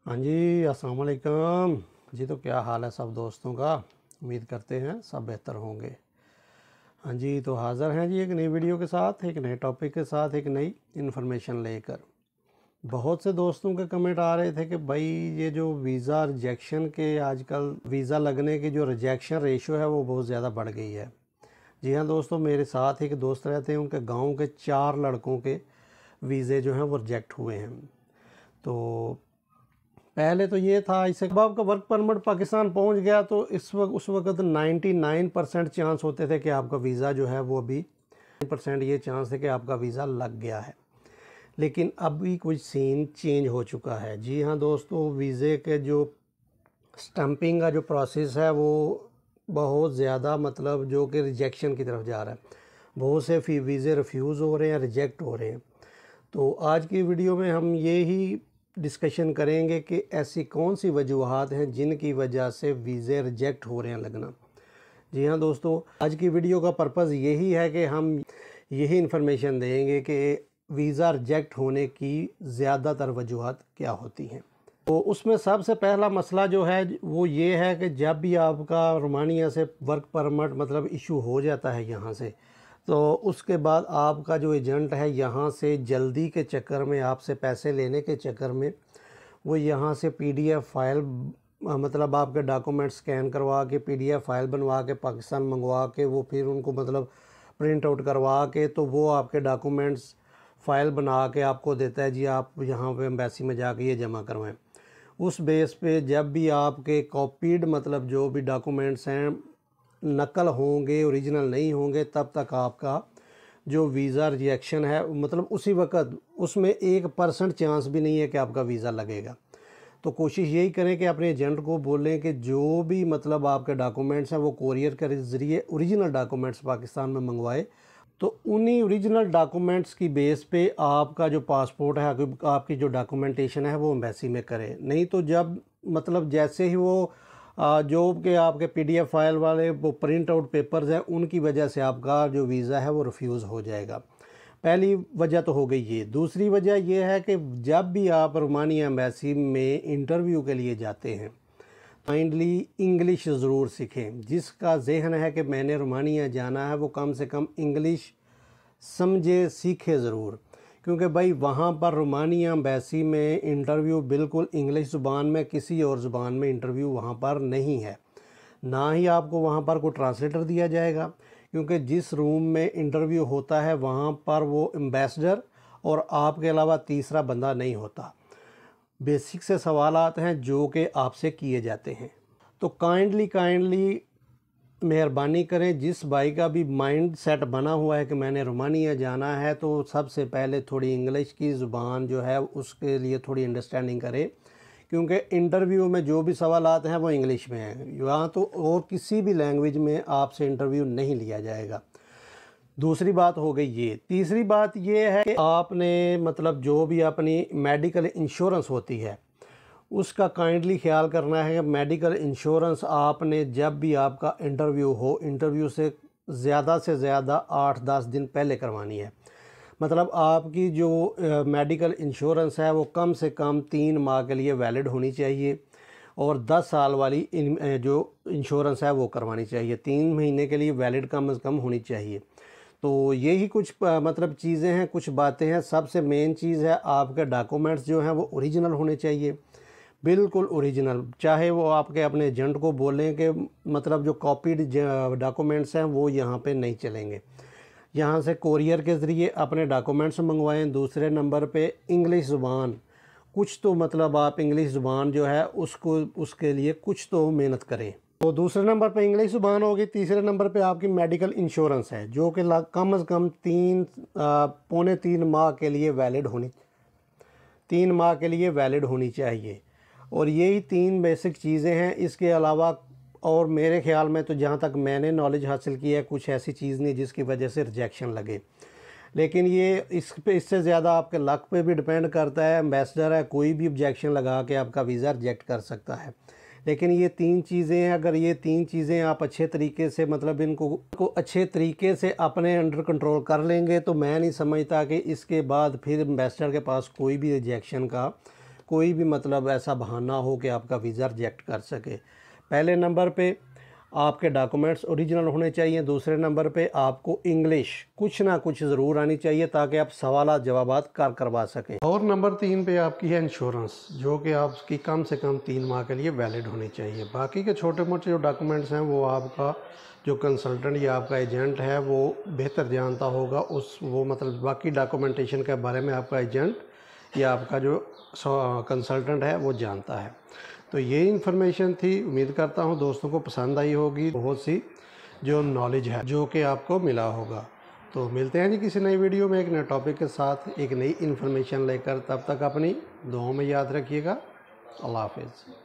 हाँ जी, अस्सलाम वालेकुम जी। तो क्या हाल है सब दोस्तों का। उम्मीद करते हैं सब बेहतर होंगे। हाँ जी, तो हाज़िर हैं जी एक नई वीडियो के साथ, एक नए टॉपिक के साथ, एक नई इन्फॉर्मेशन लेकर। बहुत से दोस्तों के कमेंट आ रहे थे कि भाई ये जो वीज़ा रिजेक्शन के आजकल वीज़ा लगने की जो रिजेक्शन रेशो है वो बहुत ज़्यादा बढ़ गई है। जी हाँ दोस्तों, मेरे साथ एक दोस्त रहते हैं, उनके गाँव के 4 लड़कों के वीज़े जो हैं वो रिजेक्ट हुए हैं। तो पहले तो ये था, इससे जब आपका वर्क परमिट पाकिस्तान पहुंच गया तो उस वक्त 99% चांस होते थे कि आपका वीज़ा जो है वो अभी % ये चांस है कि आपका वीज़ा लग गया है। लेकिन अभी कुछ सीन चेंज हो चुका है। जी हाँ दोस्तों, वीज़े के जो स्टैंपिंग का जो प्रोसेस है वो बहुत ज़्यादा मतलब जो कि रिजेक्शन की तरफ जा रहा है। बहुत से वीज़े रिफ्यूज़ हो रहे हैं, रिजेक्ट हो रहे हैं। तो आज की वीडियो में हम ये ही डिस्कशन करेंगे कि ऐसी कौन सी वजूहात हैं जिनकी वजह से वीज़े रिजेक्ट हो रहे हैं लगना। जी हाँ दोस्तों, आज की वीडियो का पर्पज़ यही है कि हम यही इन्फॉर्मेशन देंगे कि वीज़ा रिजेक्ट होने की ज़्यादातर वजूहात क्या होती हैं। तो उसमें सबसे पहला मसला जो है वो ये है कि जब भी आपका रोमानिया से वर्क परमिट मतलब इशू हो जाता है यहाँ से, तो उसके बाद आपका जो एजेंट है यहाँ से जल्दी के चक्कर में, आपसे पैसे लेने के चक्कर में, वो यहाँ से पीडीएफ फाइल मतलब आपके डॉक्यूमेंट स्कैन करवा के पीडीएफ फाइल बनवा के पाकिस्तान मंगवा के वो फिर उनको मतलब प्रिंट आउट करवा के तो वो आपके डॉक्यूमेंट्स फाइल बना के आपको देता है। जी आप यहाँ पे एम्बेसी में जाके ये जमा करवाएं। उस बेस पे जब भी आपके कॉपीड मतलब जो भी डॉक्यूमेंट्स हैं नकल होंगे, ओरिजिनल नहीं होंगे, तब तक आपका जो वीज़ा रिजेक्शन है मतलब उसी वक्त उसमें 1% चांस भी नहीं है कि आपका वीज़ा लगेगा। तो कोशिश यही करें कि अपने एजेंट को बोलें कि जो भी मतलब आपके डॉक्यूमेंट्स हैं वो कोरियर के ज़रिए ओरिजिनल डॉक्यूमेंट्स पाकिस्तान में मंगवाए। तो उन्हीं ओरिजिनल डॉक्यूमेंट्स की बेस पे आपका जो पासपोर्ट है, आपकी जो डॉक्यूमेंटेशन है वो एम्बेसी में करें। नहीं तो जब मतलब जैसे ही वो जो कि आपके पीडीएफ फाइल वाले वो प्रिंट आउट पेपर्स हैं उनकी वजह से आपका जो वीज़ा है वो रिफ्यूज़ हो जाएगा। पहली वजह तो हो गई ये। दूसरी वजह ये है कि जब भी आप रोमानिया एम्बेसी में इंटरव्यू के लिए जाते हैं, काइंडली इंग्लिश ज़रूर सीखें। जिसका जहन है कि मैंने रोमानिया जाना है वो कम से कम इंग्लिश समझे, सीखे ज़रूर। क्योंकि भाई वहाँ पर रोमानिया एम्बेसी में इंटरव्यू बिल्कुल इंग्लिश ज़ुबान में, किसी और ज़ुबान में इंटरव्यू वहाँ पर नहीं है। ना ही आपको वहाँ पर कोई ट्रांसलेटर दिया जाएगा, क्योंकि जिस रूम में इंटरव्यू होता है वहाँ पर वो एम्बेसडर और आपके अलावा तीसरा बंदा नहीं होता। बेसिक से सवालात हैं जो कि आपसे किए जाते हैं। तो काइंडली मेहरबानी करें, जिस भाई का भी माइंड सेट बना हुआ है कि मैंने रोमानिया जाना है, तो सबसे पहले थोड़ी इंग्लिश की ज़ुबान जो है उसके लिए थोड़ी अंडरस्टैंडिंग करें। क्योंकि इंटरव्यू में जो भी सवालात हैं वो इंग्लिश में हैं, यहाँ तो और किसी भी लैंग्वेज में आपसे इंटरव्यू नहीं लिया जाएगा। दूसरी बात हो गई ये। तीसरी बात ये है कि आपने मतलब जो भी अपनी मेडिकल इंश्योरेंस होती है उसका काइंडली ख्याल करना है। मेडिकल इंश्योरेंस आपने जब भी आपका इंटरव्यू हो, इंटरव्यू से ज़्यादा 8-10 दिन पहले करवानी है। मतलब आपकी जो मेडिकल इंश्योरेंस है वो कम से कम 3 माह के लिए वैलिड होनी चाहिए और 10 साल वाली जो इंश्योरेंस है वो करवानी चाहिए। 3 महीने के लिए वैलिड कम से कम होनी चाहिए। तो यही कुछ मतलब चीज़ें हैं, कुछ बातें हैं। सबसे मेन चीज़ है आपके डॉक्यूमेंट्स जो हैं वो ओरिजिनल होने चाहिए, बिल्कुल ओरिजिनल। चाहे वो आपके अपने एजेंट को बोलें कि मतलब जो कॉपीड डॉक्यूमेंट्स हैं वो यहाँ पे नहीं चलेंगे। यहाँ से कोरियर के ज़रिए अपने डॉक्यूमेंट्स मंगवाएं। दूसरे नंबर पे इंग्लिश ज़ुबान, कुछ तो मतलब आप इंग्लिश ज़ुबान जो है उसको उसके लिए कुछ तो मेहनत करें। तो दूसरे नंबर पे इंग्लिश ज़ुबान होगी। तीसरे नंबर पे आपकी मेडिकल इंश्योरेंस है जो कि कम से कम 3 पौने 3 माह के लिए वैलिड होनी 3 माह के लिए वैलिड होनी चाहिए। और यही 3 बेसिक चीज़ें हैं। इसके अलावा और मेरे ख़्याल में तो जहाँ तक मैंने नॉलेज हासिल की है, कुछ ऐसी चीज़ नहीं जिसकी वजह से रिजेक्शन लगे। लेकिन ये इससे ज़्यादा आपके लक पे भी डिपेंड करता है। एम्बेसडर है, कोई भी ऑब्जेक्शन लगा के आपका वीज़ा रिजेक्ट कर सकता है। लेकिन ये 3 चीज़ें हैं, अगर ये 3 चीज़ें आप अच्छे तरीके से मतलब इनको अच्छे तरीके से अपने अंडर कंट्रोल कर लेंगे तो मैं नहीं समझता कि इसके बाद फिर एम्बेसडर के पास कोई भी रिजेक्शन का कोई भी मतलब ऐसा बहाना हो कि आपका वीज़ा रिजेक्ट कर सके। पहले नंबर पे आपके डॉक्यूमेंट्स ओरिजिनल होने चाहिए। दूसरे नंबर पे आपको इंग्लिश कुछ ना कुछ ज़रूर आनी चाहिए ताकि आप सवाल जवाबात करवा सकें। और नंबर 3 पे आपकी है इंश्योरेंस, जो कि आपकी कम से कम 3 माह के लिए वैलिड होनी चाहिए। बाकी के छोटे मोटे जो डॉक्यूमेंट्स हैं वो आपका जो कंसल्टेंट या आपका एजेंट है वो बेहतर जानता होगा। वो मतलब बाकी डॉक्यूमेंटेशन के बारे में आपका एजेंट या आपका जो कंसल्टेंट है वो जानता है। तो ये इन्फॉर्मेशन थी। उम्मीद करता हूँ दोस्तों को पसंद आई होगी। बहुत सी जो नॉलेज है जो कि आपको मिला होगा। तो मिलते हैं जी किसी नई वीडियो में एक नए टॉपिक के साथ, एक नई इन्फॉर्मेशन लेकर। तब तक अपनी दुआओं में याद रखिएगा। अल्लाह हाफिज़।